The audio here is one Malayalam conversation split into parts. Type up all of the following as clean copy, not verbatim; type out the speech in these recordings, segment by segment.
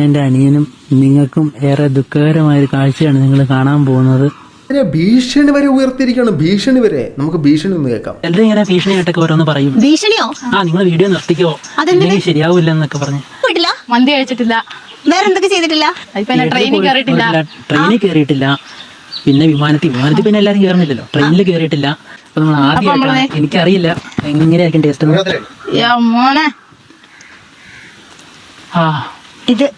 എന്റെ അനിയനും നിങ്ങൾക്കും ഏറെ ദുഃഖകരമായ ഒരു കാഴ്ചയാണ് നിങ്ങൾ കാണാൻ പോകുന്നത്. ഭീഷണി വരെ ഉയർത്തിയിരിക്കുകയാണ്. ഭീഷണി വരെ. നമുക്ക് ഭീഷണി ഒന്ന് കേൾക്കാം. എല്ലാവരും ഇങ്ങനെ ഭീഷണിയായിട്ടൊക്കെ ഓരോന്ന് പറയും. ഭീഷണിയോ? നിങ്ങൾ വീഡിയോ നിർത്തിക്കോ, അല്ലെങ്കിൽ ശരിയാവില്ല എന്നൊക്കെ പറഞ്ഞു. മന്തി കഴിച്ചിട്ടില്ല, വേറെ എന്തൊക്കെ ചെയ്തിട്ടില്ല, ട്രെയിനിൽ കയറിയിട്ടില്ല, പിന്നെ വിമാനത്തിൽ പിന്നെ എല്ലാരും കയറുന്നില്ലല്ലോ, ട്രെയിനിൽ കയറിയിട്ടില്ല. അപ്പൊ നമ്മൾ ആദ്യം എനിക്കറിയില്ല എങ്ങനെയായിരിക്കും ടേസ്റ്റ്.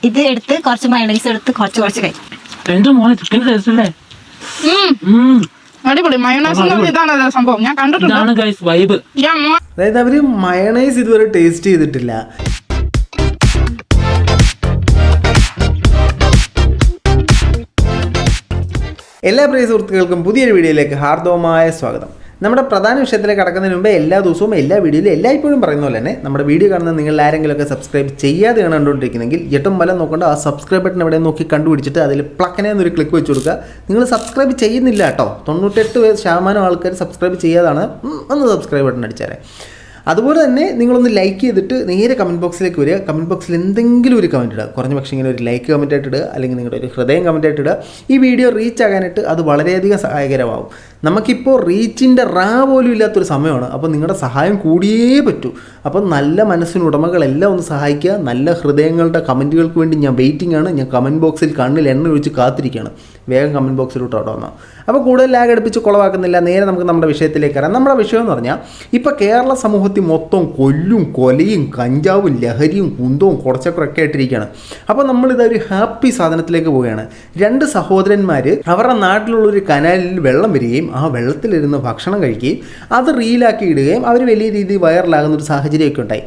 ഇത് എടുത്ത് കുറച്ച് മയോണൈസ് എടുത്ത് കുറച്ച് കഴിക്കും. എന്റെ മോനെ ചിക്കൻ ടേസ്റ്റ് അല്ലേ? അടിപൊളി. മയോണൈസ് ഇതാണ് സംഭവം, ഞാൻ കണ്ടിട്ടുണ്ട്. വൈബ്. അതായത് അവര് മയോണൈസ് ഇതുവരെ ടേസ്റ്റ് ചെയ്തിട്ടില്ല. എല്ലാ പ്രിയ സുഹൃത്തുക്കൾക്കും പുതിയൊരു വീഡിയോയിലേക്ക് ഹാർദവമായ സ്വാഗതം. നമ്മുടെ പ്രധാന വിഷയത്തിലേക്ക് കടക്കുന്നതിന് മുമ്പ് എല്ലാ ദിവസവും എല്ലാ വീഡിയോയിലും എല്ലായ്പ്പോഴും പറയുന്ന പോലെ തന്നെ നമ്മുടെ വീഡിയോ കാണുന്ന നിങ്ങൾ ആരെങ്കിലുമൊക്കെ സബ്സ്ക്രൈബ് ചെയ്യാതെയാണ് കണ്ടുകൊണ്ടിരിക്കുന്നെങ്കിൽ എട്ടും വലം നോക്കേണ്ട ആ സബ്സ്ക്രൈബ് ബട്ടൺ എവിടെ നോക്കി കണ്ടുപിടിച്ചിട്ട് അതിൽ പ്ലക്കനെ എന്നൊരു ക്ലിക്ക് വെച്ച് കൊടുക്കുക. നിങ്ങൾ സബ്സ്ക്രൈബ് ചെയ്യുന്നില്ല കേട്ടോ, 98% ആൾക്കാർ സബ്സ്ക്രൈബ് ചെയ്യാതാണ്. ഒന്ന് സബ്സ്ക്രൈബ് ബട്ടൺ അടിച്ചാലേ. അതുപോലെ തന്നെ നിങ്ങളൊന്ന് ലൈക്ക് ചെയ്തിട്ട് നേരെ കമൻറ്റ് ബോക്സിലേക്ക് വരിക. കമൻറ്റ് ബോക്സിൽ എന്തെങ്കിലും ഒരു കമൻറ്റ് ഇടുക. കുറഞ്ഞ പക്ഷേ ഇങ്ങനെ ഒരു ലൈക്ക് കമൻറ്റ് ആയിട്ട് ഇടുക, അല്ലെങ്കിൽ നിങ്ങളുടെ ഒരു ഹൃദയം കമൻറ്റ് ആയിട്ട് ഇടുക. ഈ വീഡിയോ റീച്ച് ആകാനായിട്ട് അത് വളരെയധികം സഹായകരമാവും. നമുക്കിപ്പോൾ റീച്ചിൻ്റെ പോലും ഇല്ലാത്തൊരു സമയമാണ്. അപ്പോൾ നിങ്ങളുടെ സഹായം കൂടിയേ പറ്റൂ. അപ്പം നല്ല മനസ്സിനുടമകളെല്ലാം ഒന്ന് സഹായിക്കുക. നല്ല ഹൃദയങ്ങളുടെ കമൻറ്റുകൾക്ക് വേണ്ടി ഞാൻ വെയിറ്റിംഗ് ആണ്. ഞാൻ കമൻറ്റ് ബോക്സിൽ കണ്ണിൽ എണ്ണ ഒഴിച്ച് കാത്തിരിക്കുകയാണ്. വേഗം കമൻറ്റ് ബോക്സിലോട്ട് അവിടെ വന്നാൽ. അപ്പോൾ കൂടുതൽ ലാഗ് അടുപ്പിച്ച് കുളവാക്കുന്നില്ല, നേരെ നമുക്ക് നമ്മുടെ വിഷയത്തിലേക്ക് വരാം. നമ്മുടെ വിഷയം എന്ന് പറഞ്ഞാൽ ഇപ്പോൾ കേരള സമൂഹത്തിൽ മൊത്തം കൊലയും കഞ്ചാവും ലഹരിയും കുന്തവും കുറച്ചൊക്കെ ആയിട്ടിരിക്കുകയാണ്. അപ്പോൾ നമ്മളിതൊരു ഹാപ്പി സാധനത്തിലേക്ക് പോവുകയാണ്. 2 സഹോദരന്മാർ അവരുടെ നാട്ടിലുള്ളൊരു കനാലിൽ വെള്ളം വരികയും ആ വെള്ളത്തിലിരുന്ന് ഭക്ഷണം കഴിക്കുകയും അത് റീലാക്കി ഇടുകയും അവർ വലിയ രീതിയിൽ വൈറലാകുന്ന ഒരു സാഹചര്യമൊക്കെ ഉണ്ടായി.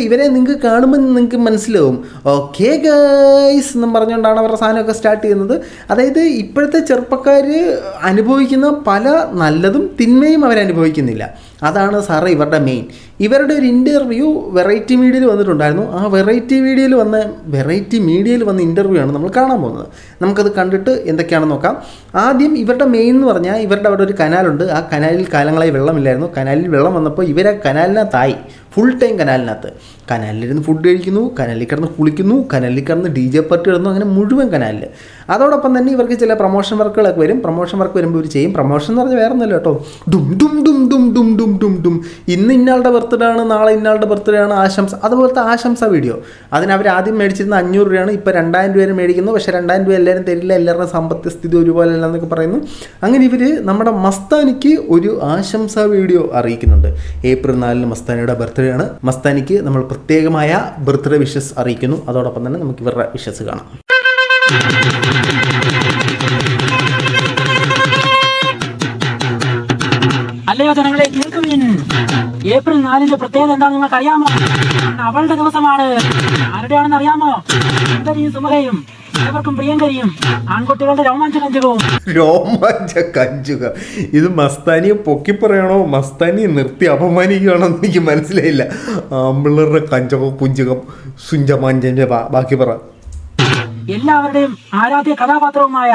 ഇവരെ നിങ്ങൾക്ക് കാണുമ്പോൾ നിങ്ങൾക്ക് മനസ്സിലാവും, ഓക്കെ ഗൈസ് എന്നും പറഞ്ഞുകൊണ്ടാണ് അവരുടെ സാധനമൊക്കെ സ്റ്റാർട്ട് ചെയ്യുന്നത്. അതായത് ഇപ്പോഴത്തെ ചെറുപ്പക്കാർ അനുഭവിക്കുന്ന പല നല്ലതും തിന്മയും അവരനുഭവിക്കുന്നില്ല. അതാണ് സാറേ ഇവരുടെ മെയിൻ. ഇവരുടെ ഒരു ഇൻ്റർവ്യൂ വെറൈറ്റി മീഡിയയിൽ വന്നിട്ടുണ്ടായിരുന്നു. ആ വെറൈറ്റി മീഡിയയിൽ വന്ന ഇൻ്റർവ്യൂ ആണ് നമ്മൾ കാണാൻ പോകുന്നത്. നമുക്കത് കണ്ടിട്ട് എന്തൊക്കെയാണെന്ന് നോക്കാം. ആദ്യം ഇവരുടെ മെയിൻ എന്ന് പറഞ്ഞാൽ ഇവരുടെ അവിടെ ഒരു കനാലുണ്ട്. ആ കനാലിൽ കാലങ്ങളായി വെള്ളമില്ലായിരുന്നു. കനാലിൽ വെള്ളം വന്നപ്പോൾ ഇവരെ കനാലിനകത്തായി ഫുൾ ടൈം കനാലിലിരുന്ന് ഫുഡ് കഴിക്കുന്നു, കനാലിൽ കിടന്ന് കുളിക്കുന്നു, കനാലിൽ കിടന്ന് DJ പാർട്ടി ഇടുന്നു, അങ്ങനെ മുഴുവൻ കനാലിൽ. അതോടൊപ്പം തന്നെ ഇവർക്ക് ചില പ്രൊമോഷൻ വർക്കുകളൊക്കെ വരും. പ്രൊമോഷൻ വർക്ക് വരുമ്പോൾ ഇവർ ചെയ്യും. പ്രൊമോഷൻ എന്ന് പറഞ്ഞാൽ വേറെ ഒന്നുമില്ല കേട്ടോ, ഡും ഡും ഡും ഡും ഡും ഡും ഡും ഡും, ഇന്ന് ഇന്നാളുടെ ബർത്ത്ഡേ ആണ്, നാളെ ഇന്നാളുടെ ബർത്ത്ഡേ ആണ്, ആശംസ, അതുപോലത്തെ ആശംസ വീഡിയോ. അതിന് അവർ ആദ്യം മേടിച്ചിരുന്ന 500 രൂപയാണ്, ഇപ്പോൾ 2000 രൂപ മേടിക്കുന്നു. പക്ഷേ 2000 രൂപ എല്ലാവരും തരില്ല, എല്ലാവരുടെ സാമ്പത്തിക സ്ഥിതി ഒരുപോലെ അല്ല എന്നൊക്കെ പറയുന്നു. അങ്ങനെ ഇവർ നമ്മുടെ മസ്താനിക്ക് ഒരു ആശംസാ വീഡിയോ അറിയിക്കുന്നുണ്ട്. ഏപ്രിൽ 4 മസ്താനിയുടെ ബർത്ത്ഡേ ആണ്. മസ്താനിക്ക് നമ്മൾ പ്രത്യേകമായ ബർത്ത്ഡേ വിഷസ് അറിയിക്കുന്നു. അതോടൊപ്പം തന്നെ നമുക്ക് ഇവരുടെ വിഷസ് കാണാം. അല്ലയോ ജനങ്ങളെ, കേൾക്കുവിൻ. ഏപ്രിൽ 4 പ്രത്യേകത എന്താണെന്ന് നിങ്ങൾക്ക് അറിയാമോ? അവളുടെ ദിവസമാണ്. ആരുടെയാണെന്ന് അറിയാമോ? സുന്ദരിയും സുമകയും ഏവർക്കും പ്രിയങ്കരിയും ആൺകുട്ടികളുടെ രോമാഞ്ച കഞ്ചുക. ഇത് മസ്താനിയെ പൊക്കി പറയണോ, മസ്താനിയെ നിർത്തി അപമാനിക്കുകയാണോ എന്ന് എനിക്ക് മനസ്സിലായില്ല. ആമ്പിള്ളേരുടെ കഞ്ചകം പുഞ്ചകം സുഞ്ചമാഞ്ചന്റെ ബാക്കി പറ. എല്ലാവരുടെയും ആരാധ്യ കഥാപാത്രവുമായ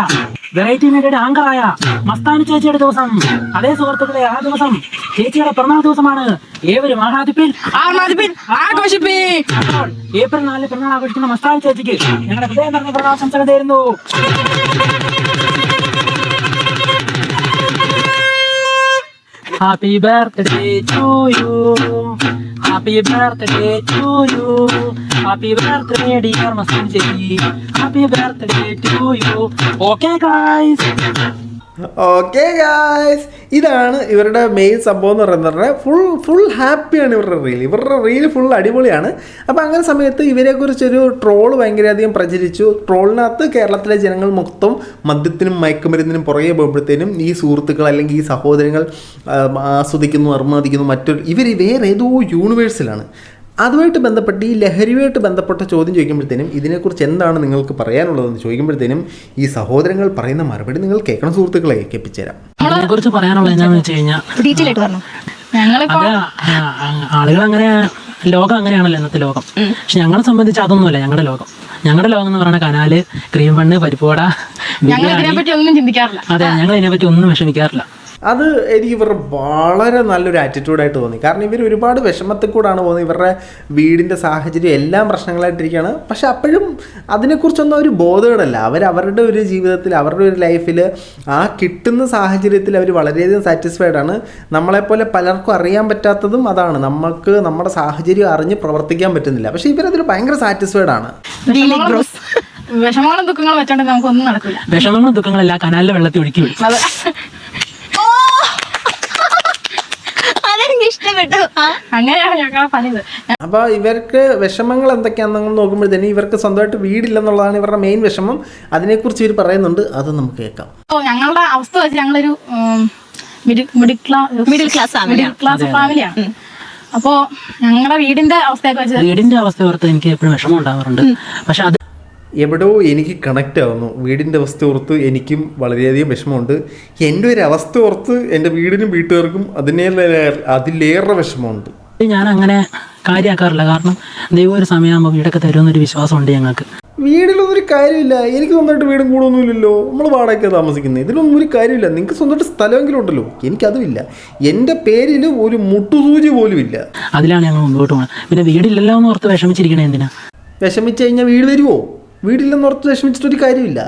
വെറൈറ്റി മീഡിയയുടെ ആങ്കറായ മസ്താനി ചേച്ചിയുടെ ദിവസം. അതേ സുഹൃത്തുക്കളെ, ആ ദിവസം ചേച്ചിയുടെ പിറന്നാൾ ദിവസമാണ്. ഏവരും ആഘോഷിപ്പിൻ. അപ്പോൾ ഏപ്രിൽ 4 പിറന്നാൾ ആഘോഷിക്കുന്ന മസ്താനി ചേച്ചിക്ക് ഞങ്ങളുടെ ഹൃദയം നിറഞ്ഞ പിറന്നാശംസകൾ തരുന്നു. Happy birthday to you, happy birthday to you, happy birthday dear Mastani ചേച്ചി, happy birthday to you. Okay guys. ഇതാണ് ഇവരുടെ മെയിൻ സംഭവം എന്ന് പറയുന്നത്. ഫുൾ ഹാപ്പിയാണ് ഇവരുടെ റീൽ ഫുൾ അടിപൊളിയാണ്. അപ്പോൾ അങ്ങനെ സമയത്ത് ഇവരെക്കുറിച്ചൊരു ട്രോൾ ഭയങ്കരധികം പ്രചരിച്ചു. ട്രോളിനകത്ത് കേരളത്തിലെ ജനങ്ങൾ മൊത്തം മദ്യത്തിനും മയക്കുമരുന്നിനും പുറകെ പോകുമ്പോഴത്തേനും ഈ സുഹൃത്തുക്കൾ അല്ലെങ്കിൽ ഈ സഹോദരങ്ങൾ ആസ്വദിക്കുന്നു, അർമാദിക്കുന്നു. ഇവർ വേറെ ഏതോ യൂണിവേഴ്സിലാണ്. അതുമായിട്ട് ബന്ധപ്പെട്ട് ഈ ലഹരിയുമായിട്ട് ബന്ധപ്പെട്ട ചോദ്യം ചോദിക്കുമ്പോഴത്തേനും ഇതിനെക്കുറിച്ച് എന്താണ് നിങ്ങൾക്ക് പറയാനുള്ളതെന്ന് ചോദിക്കുമ്പോഴത്തേനും ഈ സഹോദരങ്ങൾ പറയുന്ന മറുപടി നിങ്ങൾ കേൾക്കണം സുഹൃത്തുക്കളെ, കേൾപ്പിച്ചുതരാം. അതിനെക്കുറിച്ച് പറയാനുള്ളത് എന്താണെന്ന് വെച്ച് കഴിഞ്ഞാൽ, ആളുകൾ അങ്ങനെ ലോകം അങ്ങനെയാണല്ലോ ഇന്നത്തെ ലോകം. പക്ഷെ ഞങ്ങളെ സംബന്ധിച്ച് അതൊന്നുമല്ല ഞങ്ങളുടെ ലോകം. ഞങ്ങളുടെ ലോകം എന്ന് പറയുന്ന കനാല്, ക്രീം ബണ്ണ്, പരിപ്പുവട, ഒന്നും ചിന്തിക്കാറില്ല. അതെ, ഞങ്ങൾ ഇതിനെപ്പറ്റി ഒന്നും വിഷമിക്കാറില്ല. അത് എനിക്ക് ഇവരുടെ വളരെ നല്ലൊരു ആറ്റിറ്റ്യൂഡായിട്ട് തോന്നി. കാരണം ഇവർ ഒരുപാട് വിഷമത്തിൽ കൂടാണ് പോകുന്നത്. ഇവരുടെ വീടിൻ്റെ സാഹചര്യം എല്ലാം പ്രശ്നങ്ങളായിട്ടിരിക്കുകയാണ്. പക്ഷെ അപ്പോഴും അതിനെക്കുറിച്ചൊന്നും അവർ ബോധേടല്ല. അവരവരുടെ ഒരു ജീവിതത്തിൽ, അവരുടെ ഒരു ലൈഫിൽ ആ കിട്ടുന്ന സാഹചര്യത്തിൽ അവർ വളരെയധികം സാറ്റിസ്ഫൈഡ് ആണ്. നമ്മളെപ്പോലെ പലർക്കും അറിയാൻ പറ്റാത്തതും അതാണ്, നമുക്ക് നമ്മുടെ സാഹചര്യം അറിഞ്ഞ് പ്രവർത്തിക്കാൻ പറ്റുന്നില്ല. പക്ഷെ ഇവരതിൽ ഭയങ്കര സാറ്റിസ്ഫൈഡ് ആണ്. വിഷമങ്ങളും ദുഃഖങ്ങളും വെച്ചോണ്ട് നമുക്കൊന്നും നടക്കില്ല. വിഷമങ്ങളും ദുഃഖങ്ങളെല്ലാം കനാലിലെ വെള്ളത്തിൽ ഒഴുക്കി വിടും. അതെനിക്ക് ഇഷ്ടപ്പെട്ടു. അങ്ങനെയാണ് ഞങ്ങൾ പണിത്. അപ്പൊ ഇവർക്ക് വിഷമങ്ങൾ എന്തൊക്കെയാണെന്ന് നോക്കുമ്പോഴത്തേനും ഇവർക്ക് സ്വന്തമായിട്ട് വീടില്ലെന്നുള്ളതാണ് ഇവരുടെ മെയിൻ വിഷമം. അതിനെക്കുറിച്ച് ഇവർ പറയുന്നുണ്ട്, അത് നമുക്ക് കേൾക്കാം. ഞങ്ങളുടെ അവസ്ഥ വെച്ച് ഞങ്ങളൊരു മിഡിൽ ക്ലാസ് ഫാമിലിയാണ്. അപ്പോ ഞങ്ങളുടെ വീടിന്റെ അവസ്ഥയൊക്കെ വെച്ച് വീടിന്റെ അവസ്ഥ ഓർത്ത് എനിക്ക് എപ്പോഴും വിഷമം ഉണ്ടാവാറുണ്ട്. പക്ഷെ അത് എവിടെയോ എനിക്ക് കണക്റ്റ് ആവുന്നു. വീടിൻ്റെ അവസ്ഥ ഓർത്ത് എനിക്കും വളരെയധികം വിഷമമുണ്ട്. എൻ്റെ ഒരു അവസ്ഥ ഓർത്ത് എൻ്റെ വീടിനും വീട്ടുകാർക്കും അതിലേറെ വിഷമമുണ്ട്. ഞാൻ അങ്ങനെ കാര്യമാക്കാറില്ല. കാരണം ദൈവം ഒരു സമയമാകുമ്പോൾ വീടൊക്കെ തരുമെന്നൊരു വിശ്വാസമുണ്ട് ഞങ്ങൾക്ക്. വീടിലൊന്നും ഒരു കാര്യമില്ല. എനിക്ക് സ്വന്തമായിട്ട് വീടും കൂടൊന്നുമില്ലല്ലോ. നമ്മൾ വാടകയ്ക്ക് താമസിക്കുന്നത്. ഇതിലൊന്നും ഒരു കാര്യമില്ല. നിങ്ങൾക്ക് സ്വന്തമായിട്ട് സ്ഥലമെങ്കിലും ഉണ്ടല്ലോ. എനിക്കതുമില്ല. എൻ്റെ പേരിൽ ഒരു മുട്ടുസൂചി പോലും ഇല്ല. അതിലാണ് ഞങ്ങൾ മുമ്പോട്ട് പോകുന്നത്. പിന്നെ വീടില്ലല്ലോ എന്ന് ഓർത്ത് വിഷമിച്ചിരിക്കണേ എന്തിനാ? വിഷമിച്ച് കഴിഞ്ഞാൽ വീട് വരുമോ? വീടില്ലെന്ന് ഓർത്ത് വിഷമിച്ചിട്ടൊരു കാര്യമില്ല.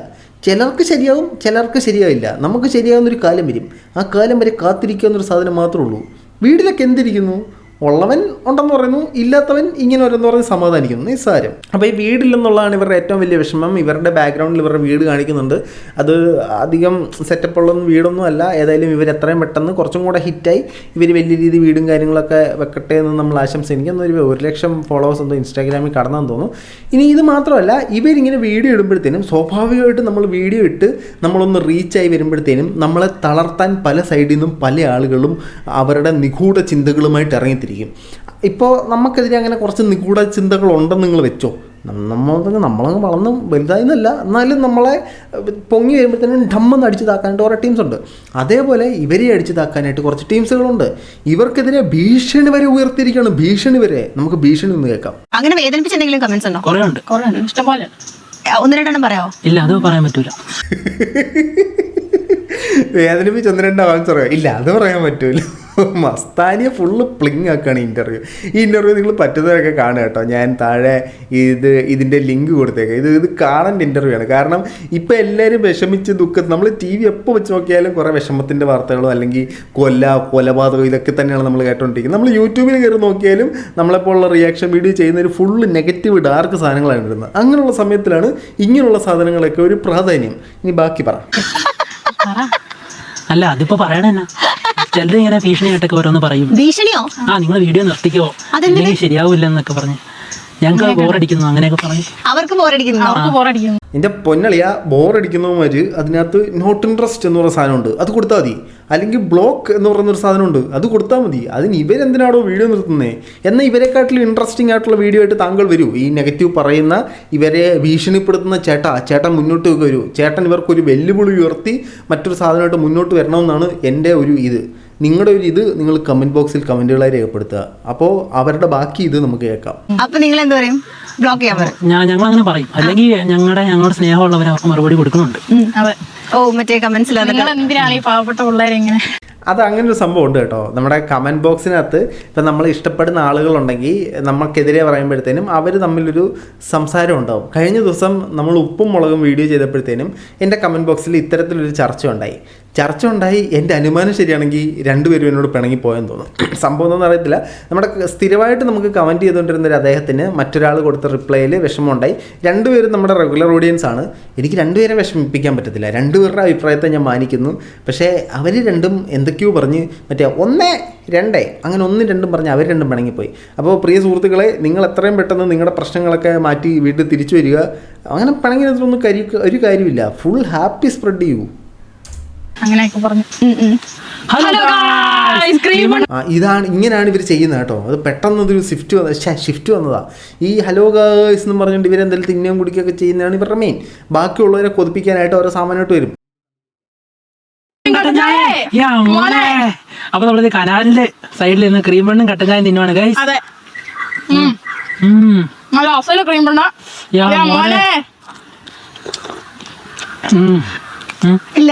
ചിലർക്ക് ശരിയാവും, ചിലർക്ക് ശരിയാവില്ല. നമുക്ക് ശരിയാവുന്നൊരു കാലം വരും. ആ കാലം വരെ കാത്തിരിക്കുക എന്നൊരു സാധനം മാത്രമേ ഉള്ളൂ. വീട്ടിലൊക്കെ എന്തിരിക്കുന്നു? ഉള്ളവൻ ഉണ്ടെന്ന് പറയുന്നു, ഇല്ലാത്തവൻ ഇങ്ങനെ ഓരോന്ന് പറഞ്ഞ് സമാധാനിക്കുന്നു. നിസ്സാരം. അപ്പോൾ ഈ വീടില്ലെന്നുള്ളതാണ് ഇവരുടെ ഏറ്റവും വലിയ വിഷമം. ഇവരുടെ ബാക്ക്ഗ്രൗണ്ടിൽ ഇവരുടെ വീട് കാണിക്കുന്നുണ്ട്. അത് അധികം സെറ്റപ്പുള്ളൊന്നും വീടൊന്നും അല്ല. ഏതായാലും ഇവർ എത്രയും പെട്ടെന്ന് കുറച്ചും കൂടെ ഹിറ്റായി ഇവർ വലിയ രീതി വീടും കാര്യങ്ങളൊക്കെ വെക്കട്ടെ എന്ന് നമ്മൾ ആശംസിക്കും. ഒരു 1,00,000 ഫോളോവേഴ്സ് എന്തോ ഇൻസ്റ്റാഗ്രാമിൽ കടന്നെന്ന് തോന്നുന്നു. ഇനി ഇത് മാത്രമല്ല, ഇവരിങ്ങനെ വീഡിയോ ഇടുമ്പോഴത്തേനും സ്വാഭാവികമായിട്ട് നമ്മൾ വീഡിയോ ഇട്ട് നമ്മളൊന്ന് റീച്ചായി വരുമ്പോഴത്തേനും നമ്മളെ തളർത്താൻ പല സൈഡിൽ നിന്നും പല ആളുകളും അവരുടെ നിഗൂഢ ചിന്തകളുമായിട്ട് ഇറങ്ങിത്തിരിക്കും. ഇപ്പോൾ നമുക്കെതിരെ അങ്ങനെ കുറച്ച് നിഗൂഢ ചിന്തകളുണ്ടെന്ന് നിങ്ങൾ വെച്ചോ. നമ്മളങ്ങ് വളർന്ന് വലുതായെന്നല്ല, എന്നാലും നമ്മളെ പൊങ്ങി വരുമ്പോഴത്തേനും ഡമ്മെന്ന് അടിച്ചു താക്കാനായിട്ട് കുറേ ടീംസ് ഉണ്ട്. അതേപോലെ ഇവരെ അടിച്ചു താക്കാനായിട്ട് കുറച്ച് ടീംസുകളുണ്ട്. ഇവർക്കെതിരെ ഭീഷണി വരെ ഉയർത്തിയിരിക്കുകയാണ്. ഭീഷണി വരെ. നമുക്ക് ഭീഷണി ഒന്ന് കേൾക്കാം. അങ്ങനെ വേദനിപ്പിച്ച എന്തെങ്കിലും കമന്റ്സ് ഉണ്ടോ? കുറേ ഉണ്ട്. ഇഷ്ടംപോലെ. 1-2 പറയാമോ? ഇല്ല, അത് പറയാൻ പറ്റൂല. വേദനിപ്പിച്ച് 1-2 ആൻസർ ഇല്ല, അത് പറയാൻ പറ്റൂല. മസ്താനിയെ ഫുള്ള് പ്ലിങ് ആക്കുകയാണ് ഈ ഇൻ്റർവ്യൂ നിങ്ങൾ പറ്റുന്നവരൊക്കെ കാണുക കേട്ടോ. ഞാൻ താഴെ ഇതിൻ്റെ ലിങ്ക് കൊടുത്തേക്കാം. ഇത് കാണേണ്ട ഇൻ്റർവ്യൂ ആണ്. കാരണം ഇപ്പോൾ എല്ലാവരും വിഷമിച്ച് ദുഃഖം, നമ്മൾ TV എപ്പോൾ വെച്ച് നോക്കിയാലും കുറേ വിഷമത്തിൻ്റെ വാർത്തകളോ അല്ലെങ്കിൽ കൊലപാതകം ഇതൊക്കെ തന്നെയാണ് നമ്മൾ കേട്ടോണ്ടിരിക്കുന്നത്. നമ്മൾ യൂട്യൂബിൽ കയറി നോക്കിയാലും നമ്മളെപ്പോലുള്ള റിയാക്ഷൻ വീഡിയോ ചെയ്യുന്നൊരു ഫുള്ള് നെഗറ്റീവ് ഡാർക്ക് സാധനങ്ങളാണ് ഇടുന്നത്. അങ്ങനെയുള്ള സമയത്തിലാണ് ഇങ്ങനെയുള്ള സാധനങ്ങളൊക്കെ ഒരു പ്രാധാന്യം. ഇനി ബാക്കി പറ. അല്ല, അതിപ്പോ പറയണെന്നാ, ചിലർ ഇങ്ങനെ ഭീഷണിയായിട്ടൊക്കെ ഓരോന്ന് പറയും. ഭീഷണിയോ? നിങ്ങൾ വീഡിയോ നിർത്തിക്കോ, അല്ലെങ്കിൽ ശരിയാവില്ല എന്നൊക്കെ പറഞ്ഞ് ഞങ്ങൾക്ക് ബോറടിക്കുന്നു അങ്ങനെയൊക്കെ പറഞ്ഞു. അവർക്ക് ബോറടിക്കുന്നു. എൻ്റെ പൊന്നളിയ ബോറടിക്കുന്നവന്മാർ അതിനകത്ത് നോട്ട് ഇൻട്രസ്റ്റ് എന്ന് പറയുന്ന സാധനമുണ്ട്, അത് കൊടുത്താൽ മതി. അല്ലെങ്കിൽ ബ്ലോക്ക് എന്ന് പറയുന്നൊരു സാധനമുണ്ട്, അത് കൊടുത്താൽ മതി. അതിന് ഇവരെന്തിനാണോ വീഡിയോ നിർത്തുന്നത്? എന്നാൽ ഇവരെക്കാട്ടിലും ഇൻട്രസ്റ്റിംഗ് ആയിട്ടുള്ള വീഡിയോ ആയിട്ട് താങ്കൾ വരൂ. ഈ നെഗറ്റീവ് പറയുന്ന ഇവരെ ഭീഷണിപ്പെടുത്തുന്ന ചേട്ടൻ മുന്നോട്ട് വരൂ. ചേട്ടൻ ഇവർക്കൊരു വെല്ലുവിളി ഉയർത്തി മറ്റൊരു സാധനമായിട്ട് മുന്നോട്ട് വരണമെന്നാണ് എൻ്റെ ഒരു ഇത്. നിങ്ങളുടെ ഒരു ഇത് നിങ്ങൾ കമന്റ് ബോക്സിൽ കമന്റുകളായി രേഖപ്പെടുത്തുക. അപ്പോൾ അവരുടെ ബാക്കി ഇത് നമുക്ക് കേൾക്കാം. അപ്പൊ നിങ്ങൾ എന്ത് പറയും? ബ്ലോക്ക് ചെയ്യാൻ പറയും? ഞങ്ങൾ അങ്ങനെ പറയും. അല്ലെങ്കിൽ ഞങ്ങളുടെ സ്നേഹമുള്ളവർ അവർക്ക് മറുപടി കൊടുക്കുന്നുണ്ട്. മറ്റേ കമന്റ്സിൽ എന്തിനാണ് ഈ പാവപ്പെട്ട പിള്ളേരെ ഇങ്ങനെ? അത് അങ്ങനെ ഒരു സംഭവം ഉണ്ട് കേട്ടോ. നമ്മുടെ കമൻറ്റ് ബോക്സിനകത്ത് ഇപ്പം നമ്മൾ ഇഷ്ടപ്പെടുന്ന ആളുകളുണ്ടെങ്കിൽ നമുക്കെതിരെ പറയുമ്പോഴത്തേനും അവർ തമ്മിലൊരു സംസാരം ഉണ്ടാവും. കഴിഞ്ഞ ദിവസം നമ്മൾ ഉപ്പും മുളകും വീഡിയോ ചെയ്തപ്പോഴത്തേനും എൻ്റെ കമൻറ്റ് ബോക്സിൽ ഇത്തരത്തിലൊരു ചർച്ച ഉണ്ടായി. എൻ്റെ അനുമാനം ശരിയാണെങ്കിൽ രണ്ടുപേരും എന്നോട് പിണങ്ങിപ്പോയെന്ന് തോന്നുന്നു. സംഭവം ഒന്നും അറിയത്തില്ല. നമ്മുടെ സ്ഥിരമായിട്ട് നമുക്ക് കമൻറ്റ് ചെയ്തുകൊണ്ടിരുന്ന ഒരു അദ്ദേഹത്തിന് മറ്റൊരാൾ കൊടുത്ത റിപ്ലൈയിൽ വിഷമമുണ്ടായി. രണ്ടുപേരും നമ്മുടെ റെഗുലർ ഓഡിയൻസ് ആണ്. എനിക്ക് രണ്ടുപേരെ വിഷമിപ്പിക്കാൻ പറ്റത്തില്ല. രണ്ടുപേരുടെ അഭിപ്രായത്തെ ഞാൻ മാനിക്കുന്നു. പക്ഷേ അവർ രണ്ടും എന്തൊക്കെയോ പറഞ്ഞ് മറ്റേ 1-2 അങ്ങനെ 1-2 പറഞ്ഞ് അവർ രണ്ടും പിണങ്ങിപ്പോയി. അപ്പോൾ പ്രിയ സുഹൃത്തുക്കളെ, നിങ്ങൾ എത്രയും പെട്ടെന്ന് നിങ്ങളുടെ പ്രശ്നങ്ങളൊക്കെ മാറ്റി വീട്ടിൽ തിരിച്ചു വരിക. അങ്ങനെ പിണങ്ങിനൊന്നും ഒരു കാര്യമില്ല. ഫുൾ ഹാപ്പി സ്പ്രെഡ് ചെയ്യൂ. അങ്ങനെയൊക്കെ പറഞ്ഞു. ഇങ്ങനെയാണ് ഇവർ ചെയ്യുന്നത് കേട്ടോ. അത് പെട്ടെന്നൊരു ഷിഫ്റ്റ് വന്നതാ. ഈ ഹലോ ഗായ്സ് എന്ന് പറഞ്ഞുകൊണ്ട് ഇവരെന്തെങ്കിലും തിന്നുകയും കുടിക്കുകയൊക്കെ ചെയ്യുന്നതാണ് ഇവരുടെ മെയിൻ. ബാക്കിയുള്ളവരെ കൊതിപ്പിക്കാനായിട്ട് ഓരോ സാമാന്യമായിട്ട് വരും. അപ്പൊ നമ്മളിത് കനാലിന്റെ സൈഡിൽ നിന്ന് ക്രീം ബണ്ണും കട്ടൻ ചായയും തിന്നുവാണ് ഗൈസ്. ക്രീം ബണ്ണ ഇല്ല,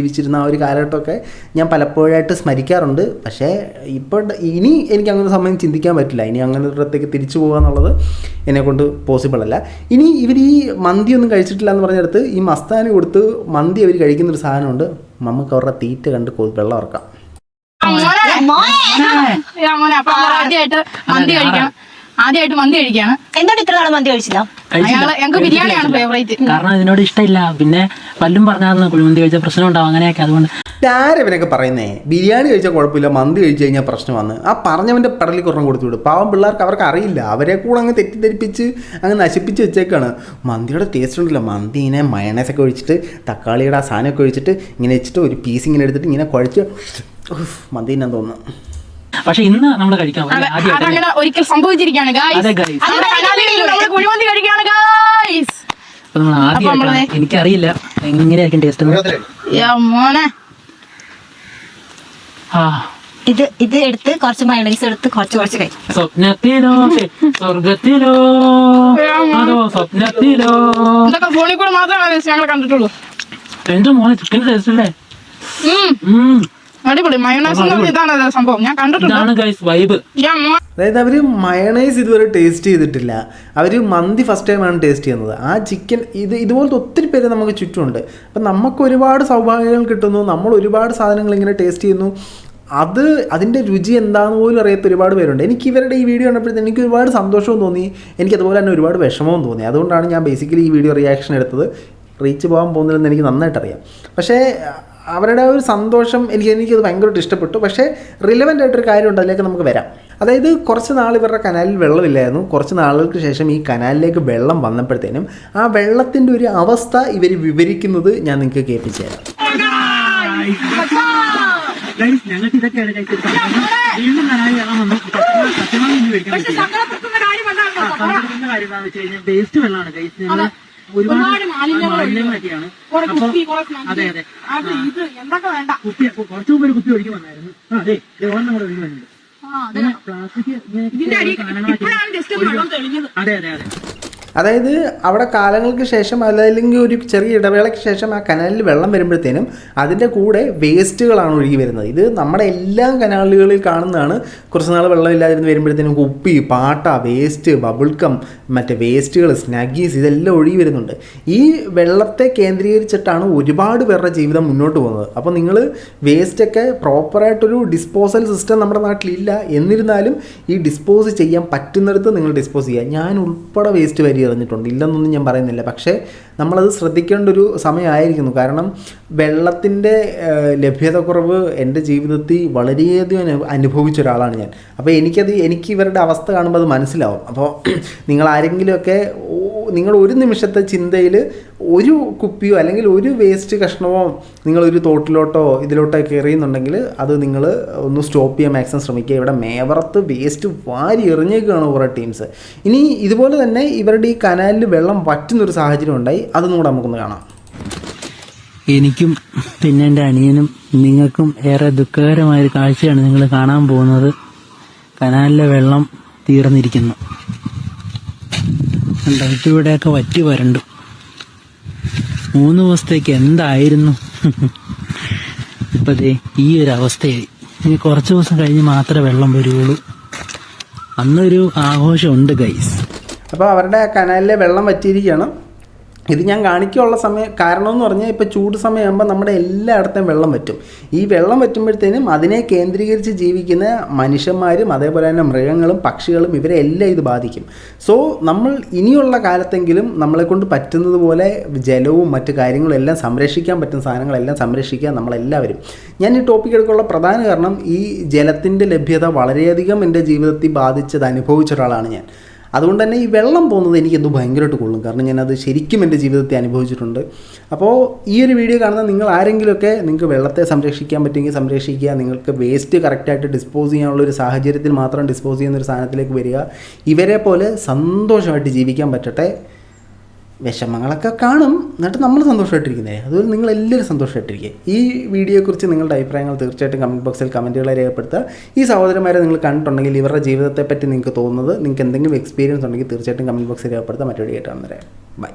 ജീവിച്ചിരുന്ന ആ ഒരു കാലഘട്ടമൊക്കെ ഞാൻ പലപ്പോഴായിട്ട് സ്മരിക്കാറുണ്ട്. പക്ഷേ ഇപ്പോൾ ഇനി എനിക്ക് അങ്ങനെ സമയം ചിന്തിക്കാൻ പറ്റില്ല. ഇനി അങ്ങനെ ഒരിടത്തേക്ക് തിരിച്ചു പോകുക എന്നുള്ളത് എന്നെക്കൊണ്ട് പോസിബിൾ അല്ല. ഇനി ഇവർ ഈ മന്തിയൊന്നും കഴിച്ചിട്ടില്ല എന്ന് പറഞ്ഞെടുത്ത് ഈ മസ്താനി കൊടുത്ത് മന്തി അവർ കഴിക്കുന്നൊരു സാധനമുണ്ട്. നമുക്ക് അവരുടെ തീറ്റ കണ്ട് വെള്ളം ഇറക്കാം. അപ്പൊ ആദ്യമായിട്ട് മന്തി കഴിക്കാണ്. എന്താണ് ഇത്ര നാളെ മന്തി കഴിച്ചില്ല? ഞങ്ങൾക്ക് ബിരിയാണിയാണ് ഫേവറേറ്റ്. കാരണം ഇതിനോട് ഇഷ്ടമില്ല. പിന്നെ പല്ലും പറഞ്ഞായിരുന്നു കുഴിമന്തി കഴിച്ച പ്രശ്നം ഉണ്ടാവും അങ്ങനെയൊക്കെ. അതുകൊണ്ട് ആരവനൊക്കെ പറയുന്നേ ബിരിയാണി കഴിച്ചാൽ കുഴപ്പമില്ല, മന്തി കഴിച്ചു കഴിഞ്ഞാൽ പ്രശ്നമാണ്. ആ പറഞ്ഞവൻ്റെ പെടലിൽ കുറഞ്ഞ കൊടുത്തു വിടും. പാവം പിള്ളേർക്ക് അവർക്ക് അറിയില്ല. അവരെ കൂടെ അങ്ങ് തെറ്റിദ്ധരിപ്പിച്ച് അങ്ങ് നശിപ്പിച്ച് വെച്ചേക്കാണ്. മന്തിയുടെ ടേസ്റ്റ് ഉണ്ടല്ലോ, മന്തി ഇങ്ങനെ മയണൈസൊക്കെ ഒഴിച്ചിട്ട് തക്കാളിയുടെ ആ സാധനമൊക്കെ ഒഴിച്ചിട്ട് ഇങ്ങനെ വെച്ചിട്ട് ഒരു പീസ് ഇങ്ങനെ എടുത്തിട്ട് ഇങ്ങനെ കുഴച്ച് മന്തി തിന്നാൻ തോന്നുന്നു. പക്ഷെ ഇന്ന് നമ്മൾ കഴിക്കാൻ അതങ്ങനെ ഒരിക്കൽ സംഭവിച്ചിരിക്കുകയാണ് കുഴിമന്തി കഴിക്കുകയാണ് ഗായ്സ്. എനിക്കറിയില്ല എങ്ങനെയായിരിക്കും ടേസ്റ്റ്. മോനെ ഇത് എടുത്ത് കുറച്ച് മയണൈസ് എടുത്ത് കുറച്ച് കഴിക്കും. സ്വപ്നത്തിലോ സ്വർഗത്തിലോ അതോ സ്വപ്നത്തിലോ ഇതൊക്കെ ഫോണിൽ കൂടെ മാത്രമേ ഞങ്ങൾ കണ്ടിട്ടുള്ളൂ. എന്റെ മോനെ ചിക്കൻ ടേസ്റ്റ് അല്ലേ? അടിപൊളി. മയോണൈസ് ഇതാണ് സംഭവം, ഞാൻ കണ്ടിട്ടുണ്ട്. വൈബ്. അതായത് അവർ മയണൈസ് ഇതുവരെ ടേസ്റ്റ് ചെയ്തിട്ടില്ല. അവർ മന്തി ഫസ്റ്റ് ടൈമാണ് ടേസ്റ്റ് ചെയ്യുന്നത്. ആ ചിക്കൻ ഇതുപോലത്തെ ഒത്തിരി പേര് നമുക്ക് ചുറ്റുമുണ്ട്. അപ്പം നമുക്ക് ഒരുപാട് സൗഭാഗ്യങ്ങൾ കിട്ടുന്നു. നമ്മൾ ഒരുപാട് സാധനങ്ങൾ ഇങ്ങനെ ടേസ്റ്റ് ചെയ്യുന്നു. അതിൻ്റെ രുചി എന്താണെന്ന് പോലും അറിയാത്ത ഒരുപാട് പേരുണ്ട്. എനിക്ക് ഇവരുടെ ഈ വീഡിയോ കണ്ടപ്പോഴത്തേക്ക് എനിക്ക് ഒരുപാട് സന്തോഷവും തോന്നി. എനിക്കതുപോലെ തന്നെ ഒരുപാട് വിഷമവും തോന്നി. അതുകൊണ്ടാണ് ഞാൻ ബേസിക്കലി ഈ വീഡിയോ റിയാക്ഷൻ എടുത്തത്. റീച്ച് പോകാൻ പോകുന്നില്ലെന്ന് എനിക്ക് നന്നായിട്ടറിയാം. പക്ഷേ അവരുടെ ഒരു സന്തോഷം എനിക്കത് ഭയങ്കരമായിട്ട് ഇഷ്ടപ്പെട്ടു. പക്ഷേ റിലവൻ്റ് ആയിട്ടൊരു കാര്യമുണ്ട്, അതിലേക്ക് നമുക്ക് വരാം. അതായത് കുറച്ച് നാൾ ഇവരുടെ കനാലിൽ വെള്ളമില്ലായിരുന്നു. കുറച്ച് നാളുകൾക്ക് ശേഷം ഈ കനാലിലേക്ക് വെള്ളം വന്നപ്പോഴത്തേനും ആ വെള്ളത്തിൻ്റെ ഒരു അവസ്ഥ ഇവർ വിവരിക്കുന്നത് ഞാൻ നിങ്ങൾക്ക് കേൾപ്പിച്ചു തരാം. ഞങ്ങൾക്ക് ഇതൊക്കെയാണ് വീണ്ടും കനാലി വെള്ളം വന്നു. വേസ്റ്റ് വെള്ളമാണ് കഴിച്ച് ഞങ്ങൾ ഒരുപാട് മാലിന്യങ്ങളൊക്കെയാണ്. അതെ അതെ കുപ്പി കുറച്ചു മുമ്പ് ഒരു കുപ്പി ഒഴുകി വന്നായിരുന്നു. അതെ നമ്മുടെ ഒഴുകി വന്നിട്ടുണ്ട്. പ്ലാസ്റ്റിക് അതെ അതെ അതെ അതായത് അവിടെ കാലങ്ങൾക്ക് ശേഷം അല്ലെങ്കിൽ ഒരു ചെറിയ ഇടവേളയ്ക്ക് ശേഷം ആ കനാലിൽ വെള്ളം വരുമ്പോഴത്തേനും അതിൻ്റെ കൂടെ വേസ്റ്റുകളാണ് ഒഴുകി വരുന്നത്. ഇത് നമ്മുടെ എല്ലാ കനാലുകളിൽ കാണുന്നതാണ്. കുറച്ച് നാൾ വെള്ളമില്ലാതിരുന്ന് വരുമ്പോഴത്തേനും കുപ്പി, പാട്ട, വേസ്റ്റ്, ബബിൾക്കം, മറ്റേ വേസ്റ്റുകൾ, സ്നാഗീസ് ഇതെല്ലാം ഒഴുകി വരുന്നുണ്ട്. ഈ വെള്ളത്തെ കേന്ദ്രീകരിച്ചിട്ടാണ് ഒരുപാട് പേരുടെ ജീവിതം മുന്നോട്ട് പോകുന്നത്. അപ്പോൾ നിങ്ങൾ വേസ്റ്റൊക്കെ പ്രോപ്പറായിട്ടൊരു ഡിസ്പോസൽ സിസ്റ്റം നമ്മുടെ നാട്ടിലില്ല. എന്നിരുന്നാലും ഈ ഡിസ്പോസ് ചെയ്യാൻ പറ്റുന്നിടത്ത് നിങ്ങൾ ഡിസ്പോസ് ചെയ്യുക. ഞാൻ ഉൾപ്പെടെ വേസ്റ്റ് വരി എറിഞ്ഞിട്ടുണ്ട്, ഇല്ലെന്നൊന്നും ഞാൻ പറയുന്നില്ല. പക്ഷേ നമ്മളത് ശ്രദ്ധിക്കേണ്ട ഒരു സമയമായിരിക്കുന്നു. കാരണം വെള്ളത്തിൻ്റെ ലഭ്യതക്കുറവ് എൻ്റെ ജീവിതത്തിൽ വളരെയധികം അനുഭവിച്ച ഒരാളാണ് ഞാൻ. അപ്പോൾ എനിക്ക് ഇവരുടെ അവസ്ഥ കാണുമ്പോൾ അത് മനസ്സിലാവും. അപ്പോൾ നിങ്ങൾ ആരെങ്കിലുമൊക്കെ നിങ്ങൾ ഒരു നിമിഷത്തെ ചിന്തയിൽ ഒരു കുപ്പിയോ അല്ലെങ്കിൽ ഒരു വേസ്റ്റ് കഷ്ണമോ നിങ്ങളൊരു തോട്ടിലോട്ടോ ഇതിലോട്ടൊക്കെ എറിയുന്നുണ്ടെങ്കിൽ അത് നിങ്ങൾ ഒന്ന് സ്റ്റോപ്പ് ചെയ്യാൻ മാക്സിമം ശ്രമിക്കുക. ഇവിടെ മേവറത്ത് വേസ്റ്റ് വാരി എറിഞ്ഞേക്കാണ് കുറേ ടീംസ്. ഇനി ഇതുപോലെ തന്നെ ഇവരുടെ ഈ കനാലിൽ വെള്ളം വറ്റുന്നൊരു സാഹചര്യം ഉണ്ടായി. അതും കൂടെ നമുക്കൊന്ന് കാണാം. എനിക്കും പിന്നെ എൻ്റെ അനിയനും നിങ്ങൾക്കും ഏറെ ദുഃഖകരമായൊരു കാഴ്ചയാണ് നിങ്ങൾ കാണാൻ പോകുന്നത്. കനാലിലെ വെള്ളം തീർന്നിരിക്കുന്നു. ഇവിടെയൊക്കെ വറ്റി വരണ്ടു. 3 ദിവസത്തേക്ക് എന്തായിരുന്നു. ഇപ്പതേ ഈ ഒരു അവസ്ഥയായി. ഇനി കുറച്ച് ദിവസം കഴിഞ്ഞ് മാത്രമേ വെള്ളം വരുള്ളൂ. അന്നൊരു ആഘോഷമുണ്ട് ഗൈസ്. അപ്പോൾ അവരുടെ കനാലിലെ വെള്ളം വറ്റിയിരിക്കുകയാണ്. ഇത് ഞാൻ കാണിക്കാനുള്ള കാരണമെന്ന് പറഞ്ഞാൽ ഇപ്പോൾ ചൂട് സമയമാകുമ്പോൾ നമ്മുടെ എല്ലായിടത്തും വെള്ളം വറ്റും. ഈ വെള്ളം വറ്റുമ്പോഴത്തേനും അതിനെ കേന്ദ്രീകരിച്ച് ജീവിക്കുന്ന മനുഷ്യന്മാരും അതേപോലെ തന്നെ മൃഗങ്ങളും പക്ഷികളും ഇവരെ എല്ലാം ഇത് ബാധിക്കും. സോ നമ്മൾ ഇനിയുള്ള കാലത്തെങ്കിലും നമ്മളെക്കൊണ്ട് പറ്റുന്നത് പോലെ ജലവും മറ്റു കാര്യങ്ങളും എല്ലാം സംരക്ഷിക്കാൻ പറ്റുന്ന സാധനങ്ങളെല്ലാം സംരക്ഷിക്കുക നമ്മളെല്ലാവരും. ഞാൻ ഈ ടോപ്പിക് എടുക്കാനുള്ള പ്രധാന കാരണം ഈ ജലത്തിൻ്റെ ലഭ്യത വളരെയധികം എൻ്റെ ജീവിതത്തിൽ ബാധിച്ചത് അനുഭവിച്ച ഒരാളാണ് ഞാൻ. അതുകൊണ്ട് തന്നെ ഈ വെള്ളം പോകുന്നത് എനിക്കെന്തോ ഭയങ്കരമായിട്ട് കൊള്ളും. കാരണം ഞാനത് ശരിക്കും എൻ്റെ ജീവിതത്തിൽ അനുഭവിച്ചിട്ടുണ്ട്. അപ്പോൾ ഈ ഒരു വീഡിയോ കാണുന്ന നിങ്ങൾ ആരെങ്കിലുമൊക്കെ നിങ്ങൾക്ക് വെള്ളത്തെ സംരക്ഷിക്കാൻ പറ്റുമെങ്കിൽ സംരക്ഷിക്കുക. നിങ്ങൾക്ക് വേസ്റ്റ് കറക്റ്റായിട്ട് ഡിസ്പോസ് ചെയ്യാനുള്ളൊരു സാഹചര്യത്തിൽ മാത്രം ഡിസ്പോസ് ചെയ്യുന്നൊരു സാധനത്തിലേക്ക് വരിക. ഇവരെ പോലെ സന്തോഷമായിട്ട് ജീവിക്കാൻ പറ്റട്ടെ. വിഷമങ്ങളൊക്കെ കാണും, എന്നിട്ട് നമ്മൾ സന്തോഷമായിട്ടിരിക്കുന്നത്. അതുപോലെ നിങ്ങളെല്ലാവരും സന്തോഷമായിട്ടിരിക്കുക. ഈ വീഡിയോയെക്കുറിച്ച് നിങ്ങളുടെ അഭിപ്രായങ്ങൾ തീർച്ചയായിട്ടും കമൻറ്റ് ബോക്സിൽ കമൻറ്റുകളെ രേഖപ്പെടുത്തുക. ഈ സഹോദരന്മാരെ നിങ്ങൾ കണ്ടിട്ടുണ്ടെങ്കിൽ ഇവരുടെ ജീവിതത്തെപ്പറ്റി നിങ്ങൾക്ക് തോന്നുന്നത്, നിങ്ങൾക്ക് എന്തെങ്കിലും എക്സ്പീരിയൻസ് ഉണ്ടെങ്കിൽ തീർച്ചയായിട്ടും കമൻറ്റ് ബോക്സിൽ രേഖപ്പെടുത്തുക. മറ്റൊരു വീഡിയോ കാണുന്നവരെ ബൈ.